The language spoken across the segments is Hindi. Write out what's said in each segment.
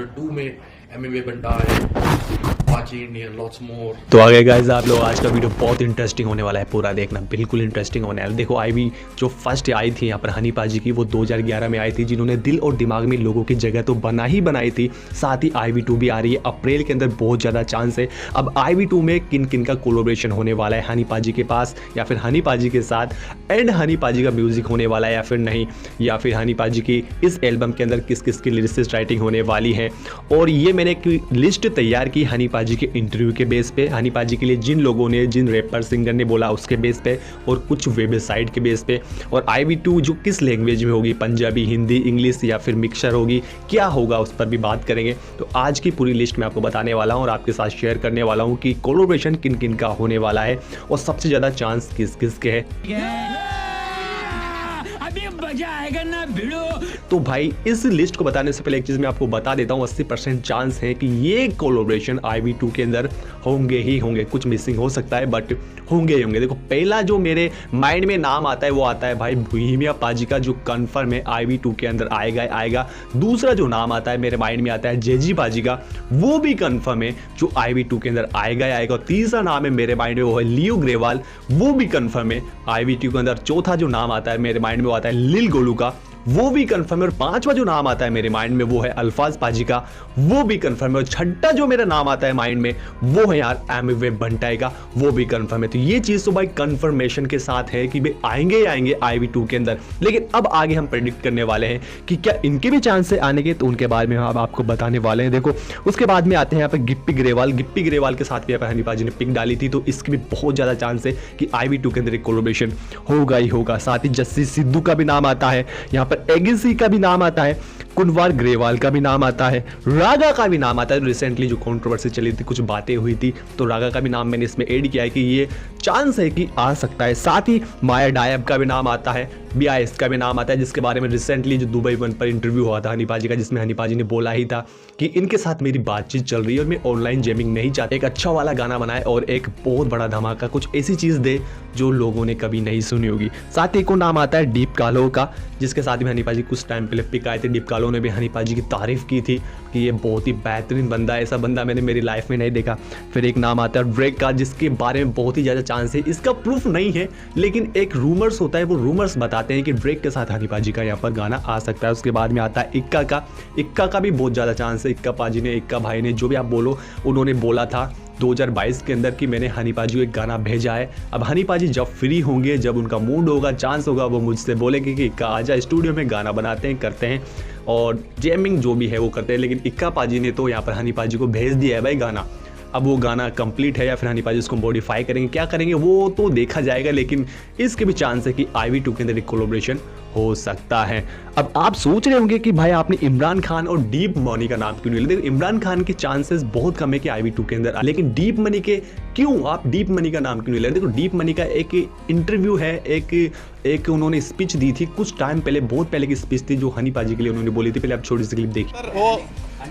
चैप्टर 2 में एमएमए बंटा है। Watching here lots more. तो आगे गाइस आप लोग आज का वीडियो बहुत इंटरेस्टिंग होने वाला है, पूरा देखना, बिल्कुल इंटरेस्टिंग होने वाला है। देखो आईवी जो फर्स्ट आई थी यहाँ पर हनी पाजी की, वो 2011 में आई थी, जिन्होंने दिल और दिमाग में लोगों की जगह तो बनाई थी। साथ ही आईवी 2 भी आ रही है अप्रैल के अंदर, बहुत ज़्यादा चांस है। अब आईवी 2 में किन किन का कोलैबोरेशन होने वाला है हनी पाजी के पास या फिर हनी पाजी के साथ, एंड हनी पाजी का म्यूजिक होने वाला है या फिर नहीं, या फिर हनी पाजी की इस एल्बम के अंदर किस किस की लिरिसिस्ट राइटिंग होने वाली है। और ये मैंने एक लिस्ट तैयार की हनी पाजी के इंटरव्यू के बेस पे, हनी पाजी के लिए जिन लोगों ने, जिन रैपर सिंगर ने बोला उसके बेस पे, और कुछ वेबसाइट के बेस पे। और आईवी 2 जो किस लैंग्वेज में होगी, पंजाबी, हिंदी, इंग्लिश या फिर मिक्सर होगी, क्या होगा उस पर भी बात करेंगे। तो आज की पूरी लिस्ट मैं आपको बताने वाला हूँ और आपके साथ शेयर करने वाला हूँ कि कोलैबोरेशन किन किन का होने वाला है और सबसे ज़्यादा चांस किस किस के है। अभी मजा आएगा ना भिड़ो। तो भाई इस लिस्ट को बताने से पहले एक चीज़ मैं आपको बता देता हूँ, 80% चांस है कि ये कोलैबोरेशन आईवी 2 के अंदर होंगे ही होंगे। कुछ मिसिंग हो सकता है बट होंगे ही होंगे। देखो पहला जो मेरे माइंड में नाम आता है वो आता है भाई बोहेमिया पाजी का, जो कन्फर्म है आईवी 2 के अंदर आएगा। दूसरा जो नाम आता है मेरे माइंड में आता है जेजी पाजी का, वो भी कन्फर्म है जो आईवी 2 के अंदर आएगा। और तीसरा नाम है मेरे माइंड में वो है लियो ग्रेवाल, वो भी कन्फर्म है आईवी 2 के अंदर। चौथा जो नाम आता है मेरे माइंड में वो आता है लिल गोलू का, वो भी कंफर्म है। और पांचवा जो नाम आता है मेरे माइंड में वो है अल्फाज पाजी का, वो भी कंफर्म है। और छठा जो मेरा नाम आता है माइंड में वो है यार एमवे बंटाई का, वो भी कंफर्म है। तो ये चीज तो भाई कंफर्मेशन के साथ है कि भाई आएंगे आईवी 2 के अंदर। लेकिन अब आगे हम प्रेडिक्ट करने वाले हैं कि क्या इनके भी चांस है आने के, तो उनके बारे में हम आपको बताने वाले हैं। देखो उसके बाद में आते हैं यहाँ पर गिप्पी ग्रेवाल के साथ भी यहाँ पर हनी पाजी ने पिक डाली थी, तो इसकी भी बहुत ज्यादा चांस है कि आईवी 2 के अंदर एक कोलैबोरेशन होगा ही होगा। साथ ही जस्सी सिद्धू का भी नाम आता है, यहाँ एगेसी का भी नाम आता है, कुनवार ग्रेवाल का भी नाम आता है, रागा का भी नाम आता है। रिसेंटली जो कंट्रोवर्सी चली थी, कुछ बातें हुई थी, तो रागा का भी नाम मैंने इसमें ऐड किया है कि ये चांस है कि आ सकता है। साथ ही माया डायब का भी नाम आता है, बीआईएस का भी नाम आता है, जिसके बारे में रिसेंटली जो दुबई वन पर इंटरव्यू हुआ था हनी पाजी का, जिसमें हनी पाजी ने बोला ही था कि इनके साथ मेरी बातचीत चल रही है और मैं ऑनलाइन जेमिंग नहीं चाहता, एक अच्छा वाला गाना बनाए और एक बहुत बड़ा धमाका, कुछ ऐसी चीज़ दे जो लोगों ने कभी नहीं सुनी होगी। साथ ही एक और नाम आता है डीप कालो का, जिसके साथ में हनी पाजी कुछ टाइम पहले पिक आए थे। डीप कालो ने भी हनी पाजी की तारीफ की थी कि ये बहुत ही बेहतरीन बंदा है, ऐसा बंदा मैंने मेरी लाइफ में नहीं देखा। फिर एक नाम आता है ड्रेक का, जिसके बारे में बहुत ही ज़्यादा चांस है, इसका प्रूफ नहीं है लेकिन एक रूमर्स होता है, वो रूमर्स बताते हैं कि ड्रेक के साथ हनी पाजी का यहाँ पर गाना आ सकता है। उसके बाद में आता है इक्का का भी बहुत ज़्यादा चांस है। इक्का पाजी ने, इक्का भाई ने, जो भी आप बोलो, उन्होंने बोला था 2022 के अंदर कि मैंने हनी पाजी को एक गाना भेजा है। अब हनी पाजी जब फ्री होंगे, जब उनका मूड होगा, चांस होगा, वो मुझसे बोलेंगे कि इक्का आजा स्टूडियो में गाना बनाते हैं, करते हैं और जेमिंग जो भी है वो करते हैं। लेकिन इक्का पाजी ने तो यहाँ पर हनी पाजी को भेज दिया है भाई गाना। अब वो गाना कंप्लीट है या फिर हनी पाजी उसको मॉडिफाई करेंगे, क्या करेंगे वो तो देखा जाएगा। लेकिन इसके भी चांस है कि आईवी 2 के अंदर एक कोलैबोरेशन हो सकता है। अब आप सोच रहे होंगे कि भाई आपने इमरान खान और डीप मनी का नाम क्यों नहीं लिया। देखो इमरान खान के चांसेस बहुत कम है कि आईवी 2 के अंदर, लेकिन डीप मनी के क्यों, आप डीप मनी का नाम क्यों नहीं ले रहे। देखो डीप मनी का एक इंटरव्यू है, एक उन्होंने स्पीच दी थी कुछ टाइम पहले, बहुत पहले की स्पीच थी जो हनी पाजी के लिए उन्होंने बोली थी। पहले आप छोटी सी क्लिप देखिए।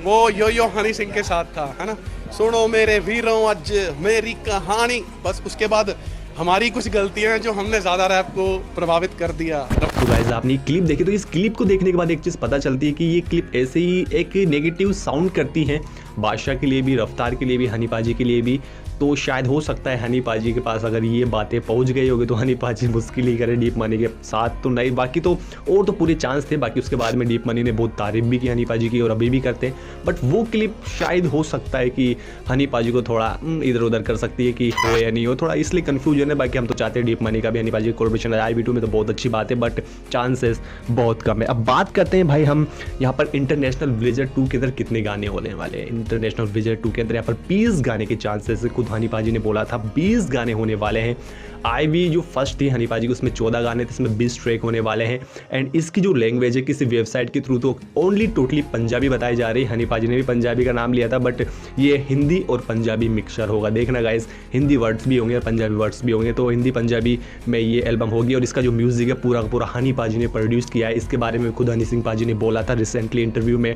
वो यो हनी सिंह के साथ था, है ना, सुनो मेरे वीरों आज मेरी कहानी। बस उसके बाद हमारी कुछ गलतियां हैं जो हमने ज्यादा रैप को प्रभावित कर दिया। तो गाइस आपने क्लिप देखी, तो इस क्लिप को देखने के बाद एक चीज़ पता चलती है कि ये क्लिप ऐसे ही एक नेगेटिव साउंड करती है बादशाह के लिए भी, रफ्तार के लिए भी, हनी पाजी के लिए भी। तो शायद हो सकता है हनी पाजी के पास अगर ये बातें पहुंच गई होगी तो हनी पाजी मुश्किल ही करे डीप मनी के साथ तो नहीं, बाकी तो और तो पूरे चांस थे। बाकी उसके बाद में डीप मनी ने बहुत तारीफ भी की हनी पाजी की और अभी भी करते हैं, बट वो क्लिप शायद हो सकता है कि हनी पाजी को थोड़ा इधर उधर कर सकती है कि हो या नहीं हो, थोड़ा इसलिए कन्फ्यूजन है। बाकी हम तो चाहते हैं डीप मनी का भी हनी पाजी कोलैबोरेशन आईवी 2 में, तो बहुत अच्छी बात है, बट चांसेस बहुत कम है। अब बात करते हैं भाई हम यहाँ पर इंटरनेशनल विलेजर 2 के अंदर कितने गाने होने वाले हैं। इंटरनेशनल विलेजर 2 के अंदर यहाँ पर 20 गाने के चांसेस, खुद हनी पाजी ने बोला था 20 गाने होने वाले हैं। आईवी जो फर्स्ट थी हनी पाजी की, उसमें 14 गाने थे, इसमें 20 ट्रैक होने वाले हैं। एंड इसकी जो लैंग्वेज है किसी वेबसाइट के थ्रू तो ओनली टोटली पंजाबी बताई जा रही है। हनी पाजी ने भी पंजाबी का नाम लिया था, बट ये हिंदी और पंजाबी मिक्सचर होगा। देखना गाइस, हिंदी वर्ड्स भी होंगे और पंजाबी वर्ड्स भी होंगे, तो हिंदी पंजाबी में ये एल्बम होगी। और इसका जो म्यूजिक है पूरा पूरा हनी पाजी ने प्रोड्यूस किया है। इसके बारे में खुद हनी सिंह पाजी ने बोला था रिसेंटली इंटरव्यू में।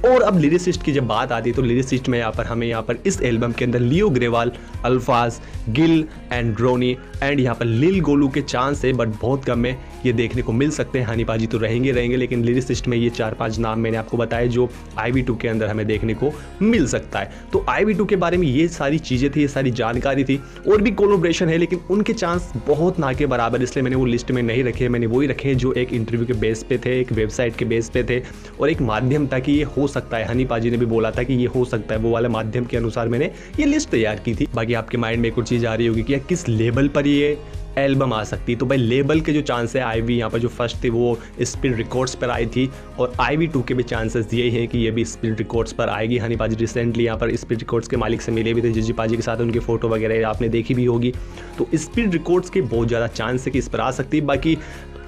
और अब लिरिसिस्ट की जब बात आती है तो लिरिसिस्ट में हमें यहाँ पर इस एल्बम के अंदर लियो ग्रेवाल, अल्फाज, गिल एंड ड्रोनी एंड यहाँ पर लिल गोलू के चांस है, बट बहुत कम है ये देखने को मिल सकते हैं। हनी पाजी तो रहेंगे, लेकिन लिरिसिस्ट में ये 4-5 नाम मैंने आपको बताए जो IV2 के अंदर हमें देखने को मिल सकता है। तो IV2 के बारे में ये सारी चीज़ें थी, ये सारी जानकारी थी। और भी कोलैबोरेशन है लेकिन उनके चांस बहुत ना के बराबर, इसलिए मैंने वो लिस्ट में नहीं रखे। मैंने वही रखे जो एक इंटरव्यू के बेस पे थे, एक वेबसाइट के बेस पे थे और एक माध्यम था कि ये हो सकता है। हनी पाजी ने भी बोला था कि ये हो सकता है, वो वाले माध्यम के अनुसार मैंने ये लिस्ट तैयार की थी। बाकी आपके माइंड में एक और चीज़ आ रही होगी कि किस लेवल पर ये एल्बम आ सकती। तो भाई लेवल के जो चांस है, IV यहाँ पर जो फर्स्ट थी वो स्पीड रिकॉर्ड्स पर आई थी और IV2 के भी चांसेस यही हैं कि ये भी स्पीड रिकॉर्ड्स पर आएगी। हनी पाजी रिसेंटली यहाँ पर स्पीड रिकॉर्ड्स के मालिक से मिले भी थे, जीजी पाजी के साथ उनकी फोटो वगैरह आपने देखी भी होगी। तो स्पीड रिकॉर्ड्स के बहुत ज़्यादा चांस है कि इस पर आ सकती है। बाकी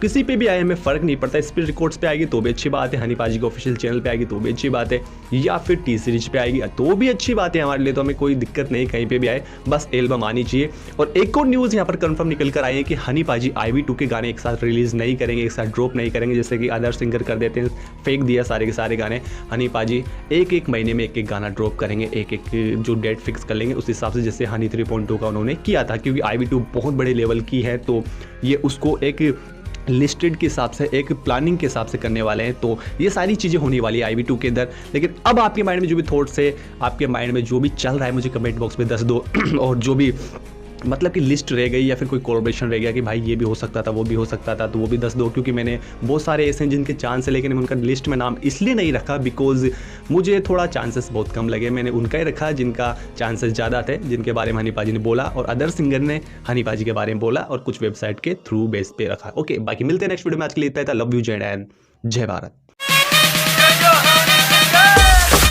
किसी पे भी आए हमें फ़र्क नहीं पड़ता, स्पीड रिकॉर्ड्स पे आएगी तो भी अच्छी बात है, हनी पाजी के ऑफिशियल चैनल पे आएगी तो भी अच्छी बात है, या फिर T सीरीज पे आएगी तो भी अच्छी बात है हमारे लिए। तो हमें कोई दिक्कत नहीं, कहीं पे भी आए बस एल्बम आनी चाहिए। और एक और न्यूज़ यहाँ पर कंफर्म निकल कर आई है कि हनी पाजी IV2 के गाने एक साथ रिलीज़ नहीं करेंगे, एक साथ ड्रॉप नहीं करेंगे जैसे कि अदर सिंगर कर देते हैं, फेंक दिया सारे के सारे गाने। हनी पाजी एक महीने में एक गाना ड्रॉप करेंगे, एक जो डेट फिक्स कर लेंगे उस हिसाब से, जैसे हनी 3.2 का उन्होंने किया था। क्योंकि IV2 बहुत बड़े लेवल की है तो ये उसको एक लिस्टेड के हिसाब से, एक प्लानिंग के हिसाब से करने वाले हैं। तो ये सारी चीज़ें होने वाली है IV2 के अंदर। लेकिन अब आपके माइंड में जो भी थॉट्स है, आपके माइंड में जो भी चल रहा है, मुझे कमेंट बॉक्स में दस दो। और जो भी मतलब कि लिस्ट रह गई या फिर कोई कोलैबोरेशन रह गया कि भाई ये भी हो सकता था, वो भी हो सकता था, तो वो भी दस दो। क्योंकि मैंने बहुत सारे ऐसे हैं जिनके चांस है लेकिन उनका लिस्ट में नाम इसलिए नहीं रखा बिकॉज मुझे थोड़ा चांसेस बहुत कम लगे। मैंने उनका ही रखा जिनका चांसेस ज़्यादा थे, जिनके बारे में हनी पाजी ने बोला और अदर सिंगर ने हनी पाजी के बारे में बोला और कुछ वेबसाइट के थ्रू बेस पे रखा। ओके, बाकी मिलते हैं नेक्स्ट वीडियो में। आज के लिए इतना ही था। लव यू, जय हिंद, जय भारत।